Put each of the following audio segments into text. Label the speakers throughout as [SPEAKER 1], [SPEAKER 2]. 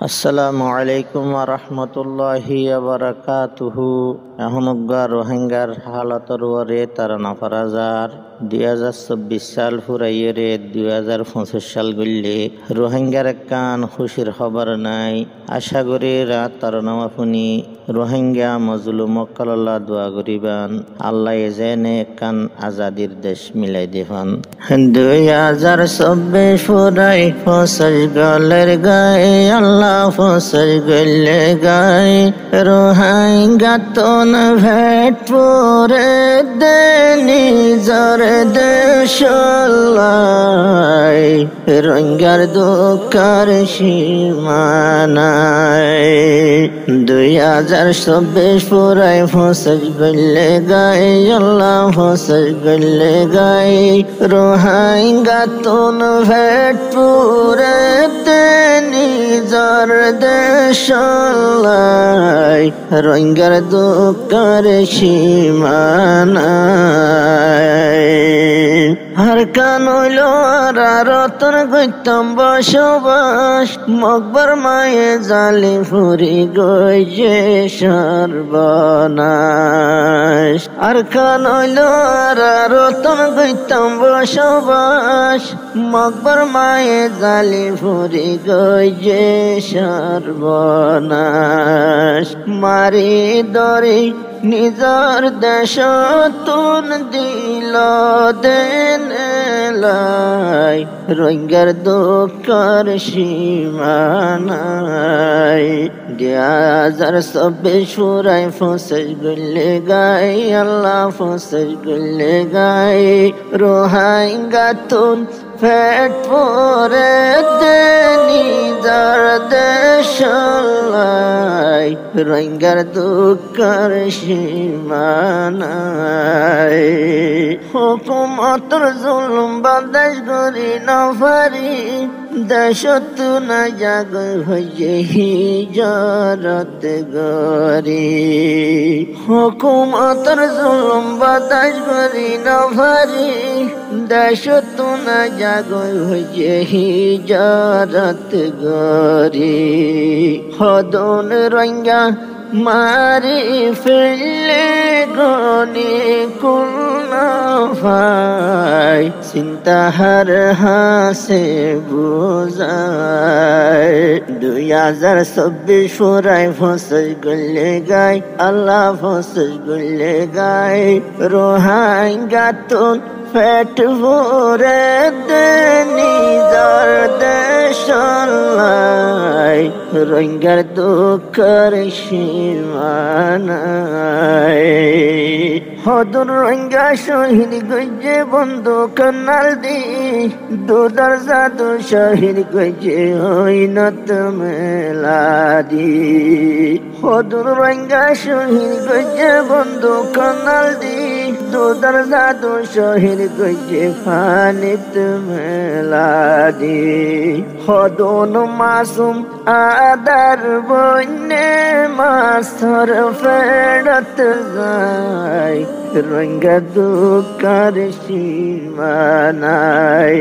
[SPEAKER 1] আসসালামু আলাইকুম ওয়া রাহমাতুল্লাহি ওয়া বারাকাতুহু। এখনকার রোহিঙ্গার হালাতর ওরে তারা নাফারাজার 2024 সাল ফুরাইয়ে রে 2025 সাল গল্লে রোহিঙ্গার কান খুশির খবর নাই। আশা করি রাত তার নামাফুনি রোহিঙ্গা মজলুম কাল্লা দোয়া করিবান আল্লাহ জেনে কান আজাদির দেশ মিলাই দেবান। 2024 ফুরাই ফসল গলের গায়ে আল্লাহ ফসল গলে গায়ে রোহিঙ্গা তন ভেট পরে দে নিজর দেশলাই রোহিঙ্গার দুঃখের সীমা নাই। 2024 ফুরাই ফসল গলে গায়ে আল্লাহ ফসল গলে গায়ে রোহিঙ্গা তন ভেট পরে দে নিজর দেশলাই রোহিঙ্গার দুঃখের সীমা নাই। আর কানইল আর তোর গইতম বসবাস মকবর মায়ে জালি ফুরি গই যে সর্বনাশ। আর কানইল আর তোর গইতম বসবাস মকবর মায়ে জালি ফুরি গই যে সর্বনাশ। মারি দরি নিজর দেশ তুন দিল দেনলাই রোহিঙ্গার দুঃখের সীমা নাই। 2024 ফুরাই ফসল গলে গাই আল্লাহ ফসল গলে গাই রোহিঙ্গা তুন পেট পরে দে নিজর দেশলাই রোহিঙ্গার দুঃখের সীমা নাই। হুকুমতর জুলুম বাদাস করি না পারি দেশত না জাগ হয়ে হিজরত গরি। হুকুমতর জুলুম বাদাস করি না পারি দেশত না জাগ হয়ে হিজরত গরি। হদন রোহিঙ্গা মারি ফেললে গনি কুলনা ভাই চিন্তাহার হাসে বুঝায়। 2024 ফুরাই ফসল গলে গাই আল্লাহ ফসল গলে গাই রোহিঙ্গা তুন পেট ভরে দে নিজর দেশলাই রোহিঙ্গার দুঃখের সীমা নাই। হদর রোহিঙ্গা শহীদ গজে বন্ধু কান্নাল দি দুদার জাদু শহীদ গজে হইনত মেলা দি। হদর রোহিঙ্গা শহীদ গজে বন্ধু কান্নাল দি দুদার জাদু শহীদ গজে ফানিত মেলা দি। হদন মাসুম আদার বন্যে মাসর ফেরত যায় রোহিঙ্গা দুঃখের সীমা নাই।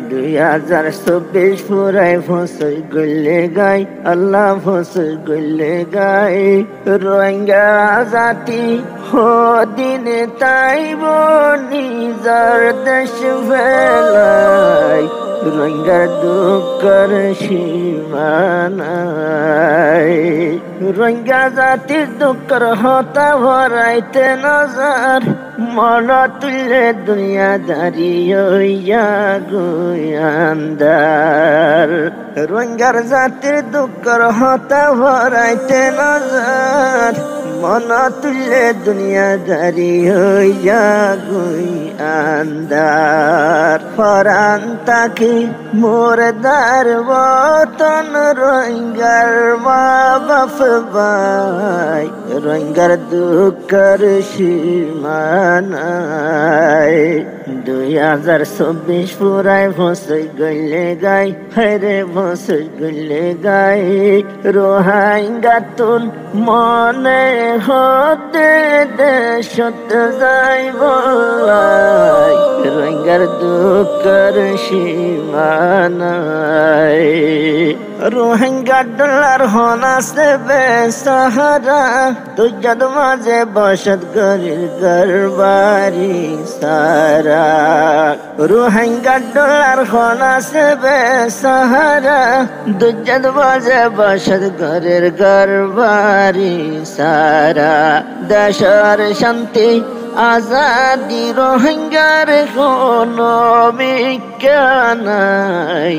[SPEAKER 1] 2024 ফুরাই ফসল গলে গাই আল্লাহ ফসল গলে গাই রোহিঙ্গা জাতি দিন তাইব নিজর দেশ ফেলাই রোহিঙ্গার দুঃখের সীমা নাই। রোহিঙ্গা জাতির দুঃখের হতা ভরাইতে নজর মরা তুলে দুনিয়াদারি হইয়া গুয়ান্দার। রোহিঙ্গার জাতির দুঃখের হতা ভরাইতে নজর মনা তুলে দুনিয়াদারি হইয়া গুয়ান্দার। ফরান তাকি মোরদার বতন রোহিঙ্গার মা বাপ ভাই রোহিঙ্গার দুঃখের সীমা নাই। 2024 ফুরাই ফসল গলে গাই হেরে ফসল গলে গাই রোহিঙ্গা তুন মনে হতে দেশত যাইব রোহিঙ্গার দুঃখের সীমা নাই। রোহিঙ্গা ডলার হন আছে বেসাহারা দুজদ মাঝে বসত গরির গরবারি সারা রোহিঙ্গা ডলার হন আছে বেসাহারা দুজদ মাঝে বসত গরির গরবারি সারা দেশের শান্তি আজাদি রোহিঙ্গার কোনো বিজ্ঞান নাই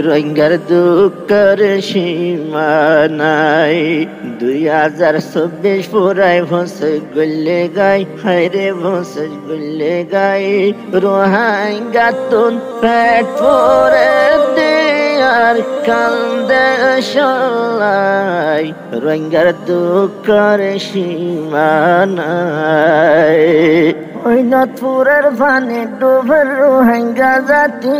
[SPEAKER 1] রোহিঙ্গার দুঃখের সীমা নাই 2024 পুরাই ভসে গলে গাই হায়রে ভসে গলে গাই রোহিঙ্গা তুন পেট পরে দেয়ার কান্দে সলাই রোহিঙ্গার দুঃখের সীমা নাই ওই নথপুরের পানি ডুবের রোহিঙ্গা জাতি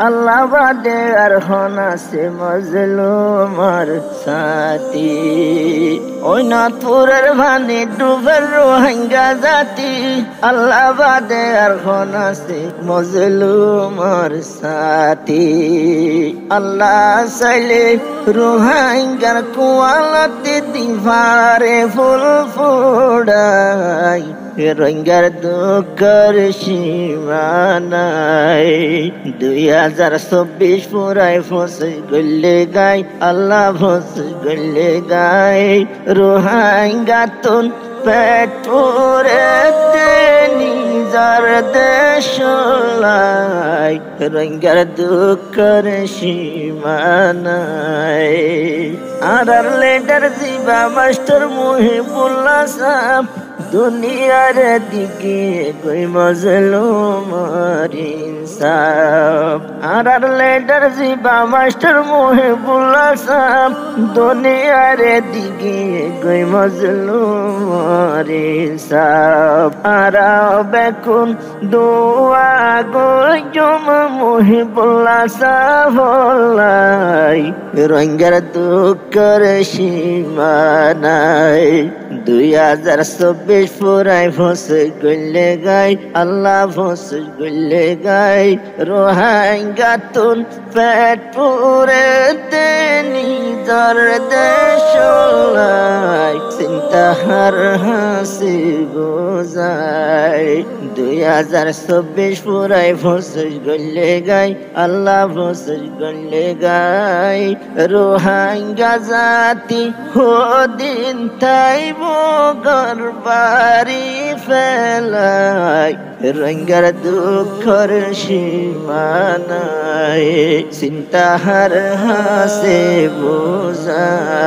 [SPEAKER 1] আল্লাহ বাদে আর হন আছে মজলুমার সাথী ওই নথপুরের পানি ডুবের রোহিঙ্গা জাতি আল্লাহ বাদে আর হন আছে মজলুমার সাথী আল্লাহ চাইলে রোহিঙ্গার কুয়ালতে দিবারে ফুল ফুড়াই রোহিঙ্গার দুঃখের সীমা নাই 2024 পুরাই ফসে গলে গাই আল্লাহ ফসে গলে গাই রোহিঙ্গা তুন পেট পরে নিজের দেশ লাই রোহিঙ্গার দুঃখের সীমা নাই আর লেটার জিবা মাস্টার মুহিবুল্লাহ সাহেব দুনিয়ার দিকে কই মজলুমার ইনসাফ আর লেটার জিবা মাস্টার মুহিবুল্লাহ সাহেব দুনিয়ার দিকে কই মজলুমার ইনসাফ আর বেকুন দোয়া গই জম মুহিবুল্লাহ সাহেব লাই রোহিঙ্গার দুঃখের সীমা নাই 2024 পুরাই ফসে গলে গাই আল্লাহ ফসে গলে গাই রোহিঙ্গা তুন পেট পুরে নিজের দেশ লাই চিন্তা হার হাসি বোঝাই 2024 পুরাই ফসে গলে গাই আল্লাহ ফসে গলে গাই রোহিঙ্গা জাতি দিন তাইব গরবারি ফেলাই রোহিঙ্গার দুঃখের সীমা নাই চিন্তা হার হাসে বোঝাই